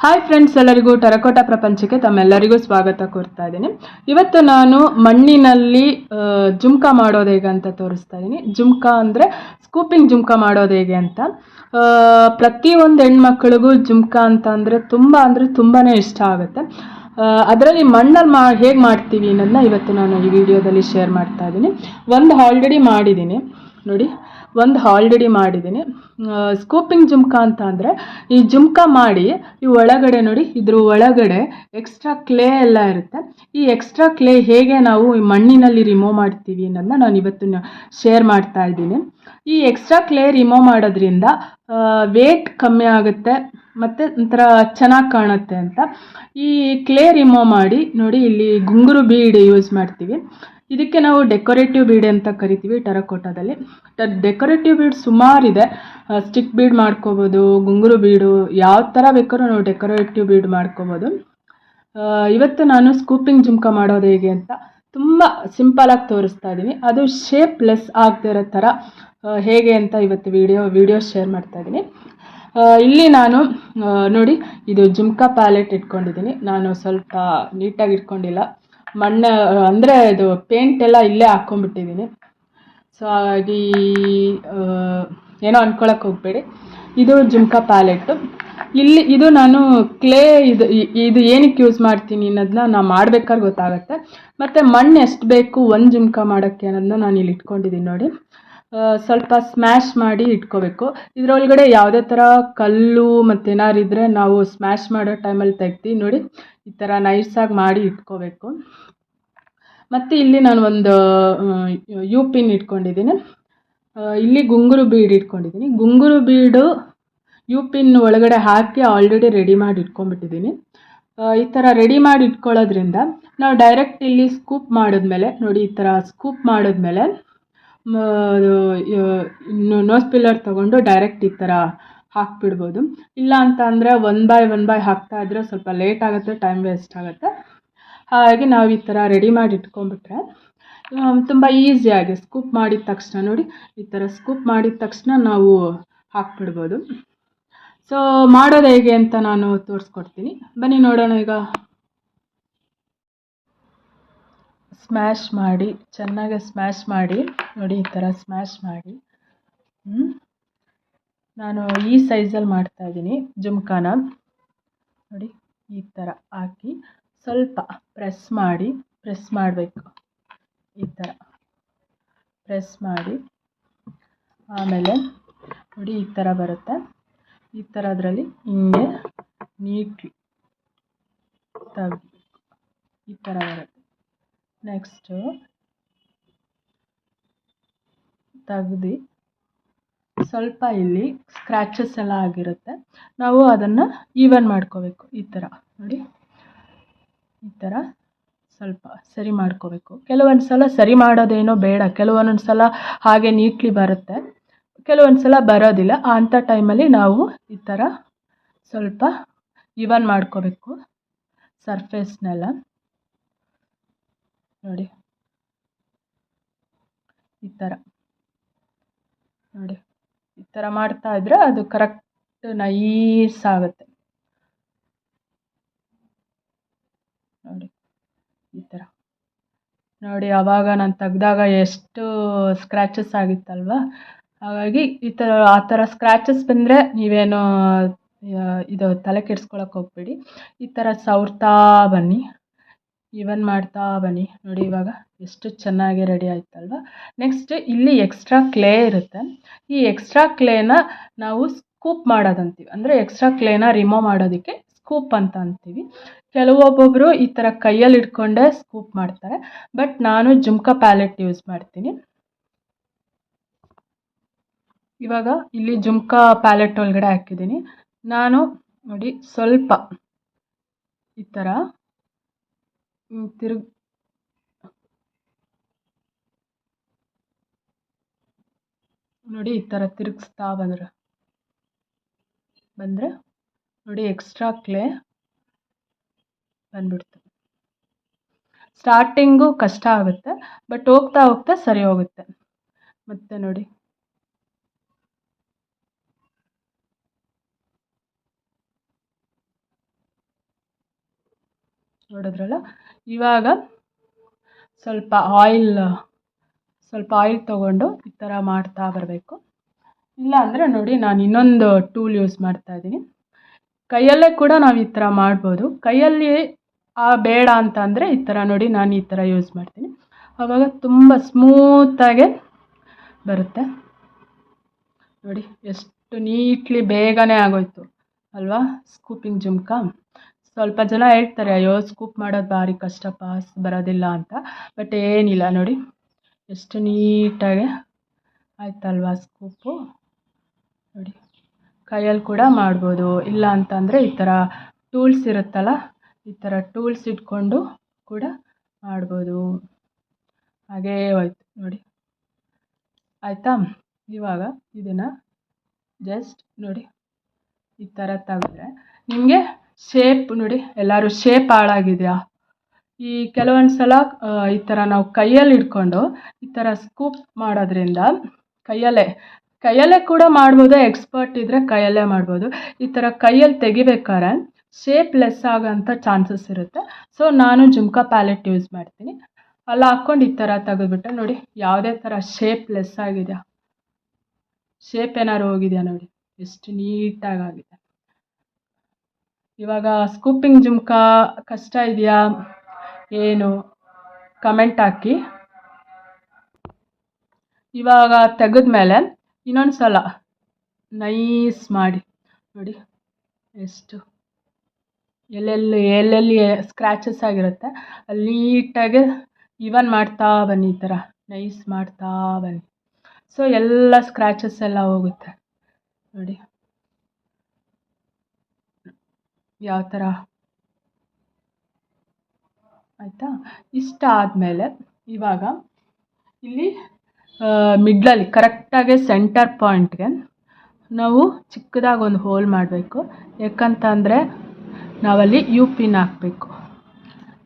Hi friends, ಎಲ್ಲರಿಗೂ terracotta ಪ್ರಪಂಚಕ್ಕೆ ತಮ್ಮೆಲ್ಲರಿಗೂ ಸ್ವಾಗತ ಕೋರ್ತಾ ಇದ್ದೀನಿ. ಇವತ್ತು ನಾನು ಮಣ್ಣಿನಲ್ಲಿ ಜುಮ್ಕಾ ಮಾಡೋದು ಹೇಗೆ ಅಂತ ತೋರಿಸ್ತಾ ಇದ್ದೀನಿ. ಜುಮ್ಕಾ ಅಂದರೆ ಸ್ಕೂಪಿಂಗ್ ಜುಮ್ಕಾ ಮಾಡೋದು ಹೇಗೆ ಅಂತ. ಪ್ರತಿಯೊಂದು ಹೆಣ್ಮಕ್ಳಿಗೂ ಜುಮ್ಕಾ ಅಂತ ಅಂದರೆ ತುಂಬಾ ಇಷ್ಟ ಆಗುತ್ತೆ. ಅದರಲ್ಲಿ ಮಣ್ಣಲ್ಲಿ ಹೇಗೆ ಮಾಡ್ತೀವಿ ಅನ್ನೋದನ್ನ ಇವತ್ತು ನಾನು ಈ ವಿಡಿಯೋದಲ್ಲಿ ಶೇರ್ ಮಾಡ್ತಾ ಇದ್ದೀನಿ. ಒಂದು ಆಲ್ರೆಡಿ ಮಾಡಿದ್ದೀನಿ ನೋಡಿ, ಸ್ಕೂಪಿಂಗ್ ಜುಮ್ಕಾ ಅಂತ ಅಂದರೆ ಈ ಜುಮ್ಕಾ ಮಾಡಿ ಈ ಒಳಗಡೆ ನೋಡಿ, ಇದ್ರ ಒಳಗಡೆ ಎಕ್ಸ್ಟ್ರಾ ಕ್ಲೇ ಎಲ್ಲ ಇರುತ್ತೆ. ಈ ಎಕ್ಸ್ಟ್ರಾ ಕ್ಲೇ ಹೇಗೆ ನಾವು ಈ ಮಣ್ಣಿನಲ್ಲಿ ರಿಮೂವ್ ಮಾಡ್ತೀವಿ ಅನ್ನೋದನ್ನ ನಾನು ಇವತ್ತು ಶೇರ್ ಮಾಡ್ತಾ ಇದ್ದೀನಿ. ಈ ಎಕ್ಸ್ಟ್ರಾ ಕ್ಲೇ ರಿಮೂವ್ ಮಾಡೋದ್ರಿಂದ ವೇಟ್ ಕಮ್ಮಿ ಆಗುತ್ತೆ ಮತ್ತು ಒಂಥರ ಚೆನ್ನಾಗಿ ಕಾಣುತ್ತೆ ಅಂತ ಈ ಕ್ಲೇ ರಿಮೂವ್ ಮಾಡಿ ನೋಡಿ, ಇಲ್ಲಿ ಗುಂಗುರು ಬೀಡ್ ಯೂಸ್ ಮಾಡ್ತೀವಿ. ಇದಕ್ಕೆ ನಾವು ಡೆಕೋರೇಟಿವ್ ಬೀಡ್ ಅಂತ ಕರಿತೀವಿ ಟೆರಕೋಟಾದಲ್ಲಿ. ಡೆಕೋರೇಟಿವ್ ಬೀಡ್ ಸುಮಾರಿದೆ. ಸ್ಟಿಕ್ ಬೀಡ್ ಮಾಡ್ಕೋಬೋದು, ಗುಂಗುರು ಬೀಡು, ಯಾವ ಥರ ಬೇಕಾದ್ರೂ ನಾವು ಡೆಕೋರೇಟಿವ್ ಬೀಡ್ ಮಾಡ್ಕೋಬೋದು. ಇವತ್ತು ನಾನು ಸ್ಕೂಪಿಂಗ್ ಜುಮ್ಕಾ ಮಾಡೋದು ಹೇಗೆ ಅಂತ ತುಂಬ ಸಿಂಪಲಾಗಿ ತೋರಿಸ್ತಾ ಇದ್ದೀನಿ. ಅದು ಶೇಪ್ಲೆಸ್ ಆಗದಿರೋ ಥರ ಹೇಗೆ ಅಂತ ಇವತ್ತು ವಿಡಿಯೋ ಶೇರ್ ಮಾಡ್ತಾ ಇದ್ದೀನಿ. ಇಲ್ಲಿ ನಾನು ನೋಡಿ, ಇದು ಜುಮ್ಕಾ ಪ್ಯಾಲೆಟ್ ಇಟ್ಕೊಂಡಿದ್ದೀನಿ. ನಾನು ಸ್ವಲ್ಪ ನೀಟಾಗಿ ಇಟ್ಕೊಂಡಿಲ್ಲ, ಮಣ್ಣು ಅಂದರೆ ಇದು ಪೇಂಟ್ ಎಲ್ಲ ಇಲ್ಲೇ ಹಾಕ್ಕೊಂಡ್ಬಿಟ್ಟಿದ್ದೀನಿ. ಸೊ ಹಾಗಾಗಿ ಏನೋ ಅಂದ್ಕೊಳಕ್ಕೆ ಹೋಗಬೇಡಿ. ಇದು ಜುಮ್ಕಾ ಪ್ಯಾಲೆಟ್ಟು. ಇದು ನಾನು ಕ್ಲೇ ಇದು ಏನಕ್ಕೆ ಯೂಸ್ ಮಾಡ್ತೀನಿ ಅನ್ನೋದನ್ನ ನಾನು ಮಾಡ್ಬೇಕಾದ್ರೆ ಗೊತ್ತಾಗುತ್ತೆ. ಮತ್ತು ಮಣ್ಣು ಎಷ್ಟು ಬೇಕು ಒಂದು ಜುಮ್ಕಾ ಮಾಡೋಕ್ಕೆ ಅನ್ನೋದನ್ನ ನಾನು ಇಲ್ಲಿ ಇಟ್ಕೊಂಡಿದ್ದೀನಿ ನೋಡಿ. ಸ್ವಲ್ಪ ಸ್ಮ್ಯಾಶ್ ಮಾಡಿ ಇಟ್ಕೋಬೇಕು. ಇದರೊಳಗಡೆ ಯಾವುದೇ ಥರ ಕಲ್ಲು ಮತ್ತೇನಾದ್ರು ಇದ್ದರೆ ನಾವು ಸ್ಮ್ಯಾಶ್ ಮಾಡೋ ಟೈಮಲ್ಲಿ ತೆಗ್ದು ನೋಡಿ, ಈ ಥರ ನೈಸಾಗಿ ಮಾಡಿ ಇಟ್ಕೋಬೇಕು. ಮತ್ತು ಇಲ್ಲಿ ನಾನು ಒಂದು ಯು ಪಿನ್ ಇಟ್ಕೊಂಡಿದ್ದೀನಿ. ಇಲ್ಲಿ ಗುಂಗುರು ಬೀಡ್ ಇಟ್ಕೊಂಡಿದ್ದೀನಿ. ಗುಂಗುರು ಬೀಡು ಯು ಪಿನ್ ಒಳಗಡೆ ಹಾಕಿ ಆಲ್ರೆಡಿ ರೆಡಿ ಮಾಡಿ ಇಟ್ಕೊಂಡ್ಬಿಟ್ಟಿದ್ದೀನಿ. ಈ ಥರ ರೆಡಿ ಮಾಡಿ ಇಟ್ಕೊಳ್ಳೋದ್ರಿಂದ ನಾವು ಡೈರೆಕ್ಟ್ ಇಲ್ಲಿ ಸ್ಕೂಪ್ ಮಾಡಿದ್ಮೇಲೆ ನೋಡಿ, ಈ ಥರ ಸ್ಕೂಪ್ ಮಾಡಿದ್ಮೇಲೆ ನೋಸ್ ಪಿಲ್ಲರ್ ತೊಗೊಂಡು ಡೈರೆಕ್ಟ್ ಈ ಥರ ಹಾಕ್ಬಿಡ್ಬೋದು. ಇಲ್ಲ ಅಂತ ಅಂದರೆ ಒನ್ ಬೈ ಹಾಕ್ತಾ ಇದ್ರೆ ಸ್ವಲ್ಪ ಲೇಟ್ ಆಗುತ್ತೆ, ಟೈಮ್ ವೇಸ್ಟ್ ಆಗುತ್ತೆ. ಹಾಗಾಗಿ ನಾವು ಈ ಥರ ರೆಡಿ ಮಾಡಿ ಇಟ್ಕೊಂಡ್ಬಿಟ್ರೆ ತುಂಬ ಈಸಿಯಾಗಿ ಸ್ಕೂಪ್ ಮಾಡಿದ ತಕ್ಷಣ ನೋಡಿ, ಈ ಥರ ಸ್ಕೂಪ್ ಮಾಡಿದ ತಕ್ಷಣ ನಾವು ಹಾಕ್ಬಿಡ್ಬೋದು. ಸೊ ಮಾಡೋದು ಹೇಗೆ ಅಂತ ನಾನು ತೋರಿಸ್ಕೊಡ್ತೀನಿ, ಬನ್ನಿ ನೋಡೋಣ. ಈಗ ಸ್ಮ್ಯಾಶ್ ಮಾಡಿ, ಚೆನ್ನಾಗಿ ಸ್ಮ್ಯಾಶ್ ಮಾಡಿ ನೋಡಿ, ಈ ಥರ ಸ್ಮ್ಯಾಶ್ ಮಾಡಿ. ನಾನು ಈ ಸೈಜಲ್ಲಿ ಮಾಡ್ತಾಯಿದ್ದೀನಿ ಜುಮ್ಕಾನ ನೋಡಿ. ಈ ಥರ ಹಾಕಿ ಸ್ವಲ್ಪ ಪ್ರೆಸ್ ಮಾಡಬೇಕು. ಈ ಥರ ಪ್ರೆಸ್ ಮಾಡಿ ಆಮೇಲೆ ನೋಡಿ, ಈ ಥರ ಬರುತ್ತೆ. ಈ ಥರದ್ರಲ್ಲಿ ಹಿಂಗೆ ನೀಟ್ಲಿ ತೆಗಿಬೇಕು. ಈ ಥರ ಬರುತ್ತೆ. ನೆಕ್ಸ್ಟು ತೆಗ್ದು ಸ್ವಲ್ಪ ಇಲ್ಲಿ ಸ್ಕ್ರ್ಯಾಚಸ್ ಎಲ್ಲ ಆಗಿರುತ್ತೆ, ನಾವು ಅದನ್ನು ಈವನ್ ಮಾಡ್ಕೋಬೇಕು. ಈ ಥರ ನೋಡಿ, ಈ ಥರ ಸ್ವಲ್ಪ ಸರಿ ಮಾಡ್ಕೋಬೇಕು. ಕೆಲವೊಂದು ಸಲ ಸರಿ ಮಾಡೋದೇನೋ ಬೇಡ, ಕೆಲವೊಂದೊಂದು ಸಲ ಹಾಗೆ ನೀಟ್ಲಿ ಬರುತ್ತೆ, ಕೆಲವೊಂದು ಸಲ ಬರೋದಿಲ್ಲ. ಅಂಥ ಟೈಮಲ್ಲಿ ನಾವು ಈ ಥರ ಸ್ವಲ್ಪ ಈವನ್ ಮಾಡ್ಕೋಬೇಕು ಸರ್ಫೇಸ್ನೆಲ್ಲ ನೋಡಿ. ಈ ಥರ ನೋಡಿ, ಈ ಥರ ಮಾಡ್ತಾ ಇದ್ರೆ ಅದು ಕರೆಕ್ಟ್ ನೈಸ್ ಆಗುತ್ತೆ ನೋಡಿ. ಈ ಥರ ನೋಡಿ, ಆವಾಗ ನಾನು ತೆಗ್ದಾಗ ಎಷ್ಟು ಸ್ಕ್ರ್ಯಾಚಸ್ ಆಗಿತ್ತಲ್ವ. ಹಾಗಾಗಿ ಆ ಥರ ಸ್ಕ್ರ್ಯಾಚಸ್ ಬಂದರೆ ನೀವೇನು ಇದು ತಲೆ ಕೆಡಿಸ್ಕೊಳಕ್ಕೆ ಹೋಗ್ಬೇಡಿ. ಈ ಥರ ಸವರ್ತಾ ಬನ್ನಿ, ಈವನ್ ಮಾಡ್ತಾ ಬನ್ನಿ ನೋಡಿ. ಇವಾಗ ಎಷ್ಟು ಚೆನ್ನಾಗಿ ರೆಡಿ ಆಯ್ತಲ್ವ. ನೆಕ್ಸ್ಟ್ ಇಲ್ಲಿ ಎಕ್ಸ್ಟ್ರಾ ಕ್ಲೇ ಇರುತ್ತೆ. ಈ ಎಕ್ಸ್ಟ್ರಾ ಕ್ಲೇನ ನಾವು ಸ್ಕೂಪ್ ಮಾಡೋದಂತೀವಿ, ಅಂದರೆ ಎಕ್ಸ್ಟ್ರಾ ಕ್ಲೇನ ರಿಮೂವ್ ಮಾಡೋದಕ್ಕೆ ಸ್ಕೂಪ್ ಅಂತ ಅಂತೀವಿ. ಕೆಲವೊಬ್ಬೊಬ್ಬರು ಈ ಥರ ಕೈಯಲ್ಲಿ ಇಟ್ಕೊಂಡೇ ಸ್ಕೂಪ್ ಮಾಡ್ತಾರೆ, ಬಟ್ ನಾನು ಜುಮ್ಕಾ ಪ್ಯಾಲೆಟ್ ಯೂಸ್ ಮಾಡ್ತೀನಿ. ಇವಾಗ ಇಲ್ಲಿ ಜುಮ್ಕಾ ಪ್ಯಾಲೆಟ್ ಒಳಗಡೆ ಹಾಕಿದ್ದೀನಿ ನಾನು ನೋಡಿ. ಸ್ವಲ್ಪ ಈ ಥರ ನೋಡಿ, ಈ ಥರ ತಿರುಗಿಸ್ತಾ ಬಂದರೆ ನೋಡಿ, ಎಕ್ಸ್ಟ್ರಾ ಕ್ಲೇ ಬಂದ್ಬಿಡ್ತು. ಸ್ಟಾರ್ಟಿಂಗು ಕಷ್ಟ ಆಗುತ್ತೆ, ಬಟ್ ಹೋಗ್ತಾ ಹೋಗ್ತಾ ಸರಿ ಹೋಗುತ್ತೆ. ಮತ್ತೆ ನೋಡಿ, ನೋಡಿದ್ರಲ್ಲ. ಇವಾಗ ಸ್ವಲ್ಪ ಆಯಿಲ್ ತೊಗೊಂಡು ಈ ಥರ ಮಾಡ್ತಾ ಬರಬೇಕು. ಇಲ್ಲ ಅಂದರೆ ನೋಡಿ, ನಾನು ಇನ್ನೊಂದು ಟೂಲ್ ಯೂಸ್ ಮಾಡ್ತಾ ಇದ್ದೀನಿ. ಕೈಯಲ್ಲೇ ಕೂಡ ನಾವು ಈ ಥರ ಮಾಡ್ಬೋದು. ಕೈಯಲ್ಲಿ ಬೇಡ ಅಂತ ಅಂದರೆ ಈ ಥರ ನೋಡಿ, ನಾನು ಈ ಥರ ಯೂಸ್ ಮಾಡ್ತೀನಿ. ಆವಾಗ ತುಂಬ ಸ್ಮೂತಾಗೆ ಬರುತ್ತೆ. ನೋಡಿ ಎಷ್ಟು ನೀಟ್ಲಿ ಬೇಗನೆ ಆಗೋಯ್ತು ಅಲ್ವಾ ಸ್ಕೂಪಿಂಗ್ ಜುಮ್ಕ. ಸ್ವಲ್ಪ ಜನ ಹೇಳ್ತಾರೆ, ಅಯ್ಯೋ ಸ್ಕೂಪ್ ಮಾಡೋದು ಭಾರಿ ಕಷ್ಟಪ್ಪ, ಬರೋದಿಲ್ಲ ಅಂತ. ಬಟ್ ಏನಿಲ್ಲ ನೋಡಿ, ಎಷ್ಟು ನೀಟಾಗಿ ಆಯ್ತಲ್ವಾ ಸ್ಕೂಪು. ನೋಡಿ, ಕೈಯಲ್ಲಿ ಕೂಡ ಮಾಡ್ಬೋದು. ಇಲ್ಲ ಅಂತಂದರೆ ಈ ಥರ ಟೂಲ್ಸ್ ಇರುತ್ತಲ್ಲ, ಈ ಥರ ಟೂಲ್ಸ್ ಇಟ್ಕೊಂಡು ಕೂಡ ಮಾಡ್ಬೋದು. ಹಾಗೇ ಹೋಯ್ತು ನೋಡಿ, ಆಯಿತಾ. ಇವಾಗ ಇದನ್ನು ಜಸ್ಟ್ ನೋಡಿ ಈ ಥರ ತೆಗೆದ್ರೆ ನಿಮಗೆ ಶೇಪ್ ನೋಡಿ, ಎಲ್ಲರೂ ಶೇಪ್ ಹಾಳಾಗಿದೆಯಾ? ಈ ಕೆಲವೊಂದು ಸಲ ಈ ಥರ ನಾವು ಕೈಯಲ್ಲಿ ಇಟ್ಕೊಂಡು ಈ ಥರ ಸ್ಕೂಪ್ ಮಾಡೋದ್ರಿಂದ ಕೈಯಲ್ಲೇ ಕೂಡ ಮಾಡ್ಬೋದು. ಎಕ್ಸ್ಪರ್ಟ್ ಇದ್ದರೆ ಕೈಯಲ್ಲೇ ಮಾಡ್ಬೋದು. ಈ ಥರ ಕೈಯಲ್ಲಿ ತೆಗಿಬೇಕಾದ್ರೆ ಶೇಪ್ ಲೆಸ್ ಆಗೋಂಥ ಚಾನ್ಸಸ್ ಇರುತ್ತೆ. ಸೊ ನಾನು ಜುಮ್ಕಾ ಪ್ಯಾಲೆಟ್ ಯೂಸ್ ಮಾಡ್ತೀನಿ. ಅಲ್ಲಿ ಹಾಕ್ಕೊಂಡು ಈ ಥರ ತೆಗೆದುಬಿಟ್ಟೆ ನೋಡಿ, ಯಾವುದೇ ಥರ ಶೇಪ್ ಲೆಸ್ ಆಗಿದೆಯಾ, ಶೇಪ್ ಏನಾದ್ರು ಹೋಗಿದೆಯಾ ನೋಡಿ, ಎಷ್ಟು ನೀಟಾಗಿದೆ. ಇವಾಗ ಸ್ಕೂಪಿಂಗ್ ಜುಮ್ಕಾ ಕಷ್ಟ ಇದೆಯಾ ಏನು ಕಮೆಂಟ್ ಹಾಕಿ. ಇವಾಗ ತೆಗೆದ್ಮೇಲೆ ಇನ್ನೊಂದು ಸಲ ನೈಸ್ ಮಾಡಿ ನೋಡಿ, ಎಷ್ಟು ಎಲ್ಲೆಲ್ಲಿ ಸ್ಕ್ರ್ಯಾಚಸ್ ಆಗಿರುತ್ತೆ ಅಲ್ಲಿ ನೀಟಾಗಿ ಈವನ್ ಮಾಡ್ತಾ ಬನ್ನಿ. ಈ ಥರ ನೈಸ್ ಮಾಡ್ತಾ ಬನ್ನಿ. ಸೊ ಎಲ್ಲ ಸ್ಕ್ರ್ಯಾಚಸ್ ಎಲ್ಲ ಹೋಗುತ್ತೆ ನೋಡಿ ಯಾವ ಥರ. ಆಯಿತಾ. ಇಷ್ಟ ಆದಮೇಲೆ ಇವಾಗ ಇಲ್ಲಿ ಮಿಡ್ಲಲ್ಲಿ ಕರೆಕ್ಟಾಗಿ ಸೆಂಟರ್ ಪಾಯಿಂಟ್ಗೆ ನಾವು ಚಿಕ್ಕದಾಗಿ ಒಂದು ಹೋಲ್ ಮಾಡಬೇಕು. ಯಾಕಂತಂದರೆ ನಾವಲ್ಲಿ ಯು ಪಿನ್ ಹಾಕಬೇಕು.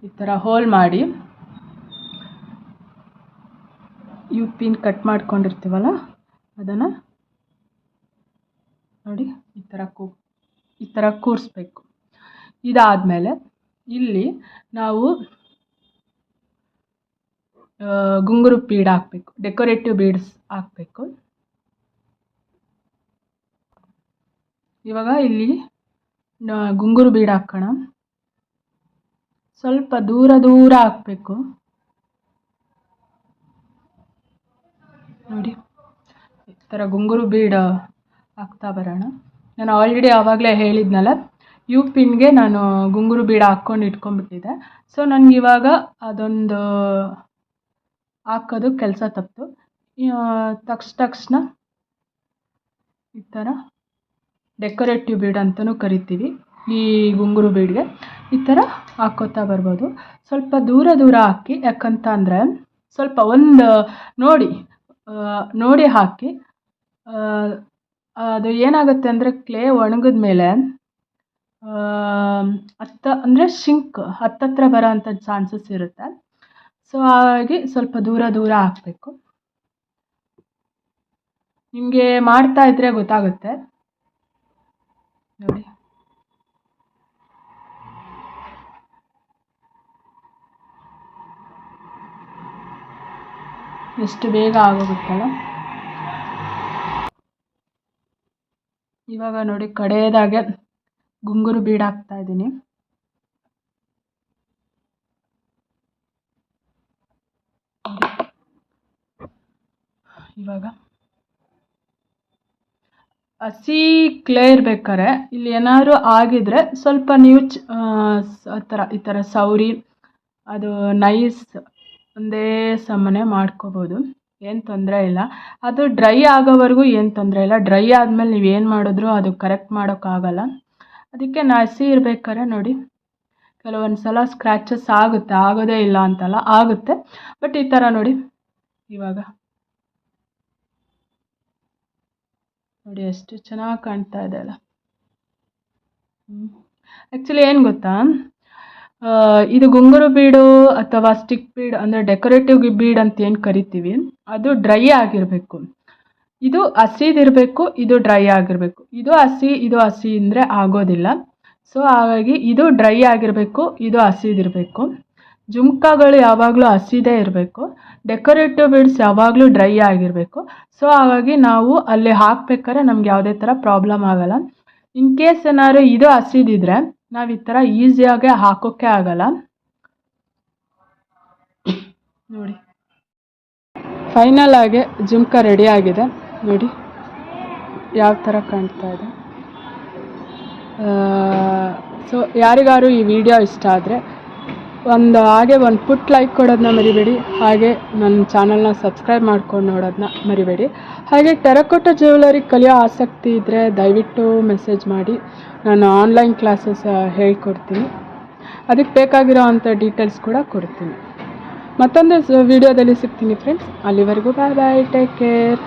ಈ ಥರ ಹೋಲ್ ಮಾಡಿ ಯು ಪಿನ್ ಕಟ್ ಮಾಡ್ಕೊಂಡಿರ್ತೀವಲ್ಲ ಅದನ್ನು ನೋಡಿ ಈ ಥರ ಕೂರಿಸ್ಬೇಕು. ಇದಾದಮೇಲೆ ಇಲ್ಲಿ ನಾವು ಗುಂಗುರು ಬೀಡ್ ಹಾಕಬೇಕು, ಡೆಕೋರೇಟಿವ್ ಬೀಡ್ಸ್ ಹಾಕಬೇಕು. ಇವಾಗ ಇಲ್ಲಿ ಗುಂಗುರು ಬೀಡ್ ಹಾಕೋಣ. ಸ್ವಲ್ಪ ದೂರ ಹಾಕಬೇಕು ನೋಡಿ. ಈ ಥರ ಗುಂಗುರು ಬೀಡ್ ಹಾಕ್ತಾ ಬರೋಣ. ನಾನು ಆಲ್ರೆಡಿ ಆವಾಗಲೇ ಹೇಳಿದ್ನಲ್ಲ, ಯು ಪಿನ್ಗೆ ನಾನು ಗುಂಗುರು ಬೀಡ ಹಾಕ್ಕೊಂಡು ಇಟ್ಕೊಂಡ್ಬಿಟ್ಟಿದ್ದೆ. ಸೊ ನನಗೆ ಇವಾಗ ಅದೊಂದು ಹಾಕೋದು ಕೆಲಸ ತಪ್ಪಿತು. ತಕ್ಷಣ ಈ ಥರ ಡೆಕೋರೇಟಿವ್ ಬೀಡ್ ಅಂತಲೂ ಕರಿತೀವಿ ಈ ಗುಂಗುರು ಬೀಡ್ಗೆ. ಈ ಥರ ಹಾಕ್ಕೋತಾ ಬರ್ಬೋದು. ಸ್ವಲ್ಪ ದೂರ ಹಾಕಿ, ಯಾಕಂತ ಅಂದರೆ ಸ್ವಲ್ಪ ಒಂದು ನೋಡಿ ಹಾಕಿ. ಅದು ಏನಾಗುತ್ತೆ ಅಂದರೆ ಕ್ಲೇ ಒಣಗಿದ ಮೇಲೆ ಹತ್ತತ್ರ ಬರೋ ಅಂಥ ಚಾನ್ಸಸ್ ಇರುತ್ತೆ. ಸೊ ಹಾಗಾಗಿ ಸ್ವಲ್ಪ ದೂರ ಹಾಕಬೇಕು. ನಿಮಗೆ ಮಾಡ್ತಾ ಇದ್ರೆ ಗೊತ್ತಾಗುತ್ತೆ ನೋಡಿ. ಎಷ್ಟು ಬೇಗ ಆಗೋಗುತ್ತಲ್ಲ. ಇವಾಗ ನೋಡಿ ಕಡೆಯದಾಗೆ ಗುಂಗುರು ಬೀಡ್ ಹಾಕ್ತಾ ಇದ್ದೀನಿ. ಇವಾಗ ಹಸಿ ಕ್ಲೇ ಇರ್ಬೇಕಾರೆ ಇಲ್ಲಿ ಏನಾದ್ರು ಆಗಿದ್ರೆ ಸ್ವಲ್ಪ ನೀವು ಈ ಥರ ಸೌರಿ ಅದು ನೈಸ್ ಒಂದೇ ಸಮನೆ ಮಾಡ್ಕೋಬೋದು, ಏನು ತೊಂದರೆ ಇಲ್ಲ. ಅದು ಡ್ರೈ ಆಗೋವರೆಗೂ ಏನು ತೊಂದರೆ ಇಲ್ಲ. ಡ್ರೈ ಆದಮೇಲೆ ನೀವು ಏನು ಮಾಡಿದ್ರು ಅದು ಕರೆಕ್ಟ್ ಮಾಡೋಕ್ಕಾಗಲ್ಲ. ಅದಕ್ಕೆ ಹಸಿ ಇರ್ಬೇಕಾದ್ರೆ ನೋಡಿ, ಕೆಲವೊಂದು ಸಲ ಸ್ಕ್ರ್ಯಾಚಸ್ ಆಗುತ್ತೆ, ಆಗೋದೇ ಇಲ್ಲ ಅಂತಲ್ಲ, ಆಗುತ್ತೆ. ಬಟ್ ಈ ಥರ ನೋಡಿ, ಇವಾಗ ನೋಡಿ ಎಷ್ಟು ಚೆನ್ನಾಗಿ ಕಾಣ್ತಾ ಇದೆ ಅಲ್ಲ. ಆ್ಯಕ್ಚುಲಿ ಏನು ಗೊತ್ತಾ, ಇದು ಗುಂಗುರು ಬೀಡು ಅಥವಾ ಸ್ಟಿಕ್ ಬೀಡ್ ಅಂದರೆ ಡೆಕೋರೇಟಿವ್ ಬೀಡ್ ಅಂತ ಏನು ಕರಿತೀವಿ, ಅದು ಡ್ರೈ ಆಗಿರಬೇಕು. ಇದು ಹಸಿದಿರಬೇಕು, ಇದು ಡ್ರೈ ಆಗಿರಬೇಕು. ಇದು ಹಸಿ ಅಂದರೆ ಆಗೋದಿಲ್ಲ. ಸೊ ಹಾಗಾಗಿ ಇದು ಡ್ರೈ ಆಗಿರಬೇಕು, ಇದು ಹಸಿದಿರಬೇಕು. ಜುಮ್ಕಾಗಳು ಯಾವಾಗಲೂ ಹಸಿದೇ ಇರಬೇಕು, ಡೆಕೋರೇಟಿವ್ ಬೀಡ್ಸ್ ಯಾವಾಗಲೂ ಡ್ರೈ ಆಗಿರಬೇಕು. ಸೊ ಹಾಗಾಗಿ ನಾವು ಅಲ್ಲಿ ಹಾಕ್ಬೇಕಾದ್ರೆ ನಮ್ಗೆ ಯಾವುದೇ ಥರ ಪ್ರಾಬ್ಲಮ್ ಆಗಲ್ಲ. ಇನ್ ಕೇಸ್ ಏನಾದ್ರು ಇದು ಹಸಿದಿದ್ರೆ ನಾವು ಈ ಥರ ಈಸಿಯಾಗೆ ಹಾಕೋಕ್ಕೆ ಆಗಲ್ಲ. ನೋಡಿ, ಫೈನಲ್ ಆಗಿ ಜುಮ್ಕಾ ರೆಡಿ ಆಗಿದೆ. ನೋಡಿ ಯಾವ ಥರ ಕಾಣ್ತಾ ಇದೆ. ಸೊ ಯಾರಿಗಾರು ಈ ವಿಡಿಯೋ ಇಷ್ಟ ಆದರೆ ಹಾಗೆ ಒಂದು ಪುಟ್ ಲೈಕ್ ಕೊಡೋದನ್ನ ಮರಿಬೇಡಿ. ಹಾಗೆ ನನ್ನ ಚಾನಲ್ನ ಸಬ್ಸ್ಕ್ರೈಬ್ ಮಾಡ್ಕೊಂಡು ನೋಡೋದನ್ನ ಮರಿಬೇಡಿ. ಹಾಗೆ ಟೆರಕೋಟಾ ಜ್ಯುವೆಲರಿ ಕಲಿಯೋ ಆಸಕ್ತಿ ಇದ್ದರೆ ದಯವಿಟ್ಟು ಮೆಸೇಜ್ ಮಾಡಿ, ನಾನು ಆನ್ಲೈನ್ ಕ್ಲಾಸಸ್ ಹೇಳ್ಕೊಡ್ತೀನಿ. ಅದಕ್ಕೆ ಬೇಕಾಗಿರೋ ಅಂಥ ಡೀಟೇಲ್ಸ್ ಕೂಡ ಕೊಡ್ತೀನಿ. ಮತ್ತೊಂದು ವಿಡಿಯೋದಲ್ಲಿ ಸಿಗ್ತೀನಿ ಫ್ರೆಂಡ್ಸ್. ಅಲ್ಲಿವರೆಗೂ ಬಾಯ್ ಬಾಯ್, ಟೇಕ್ ಕೇರ್.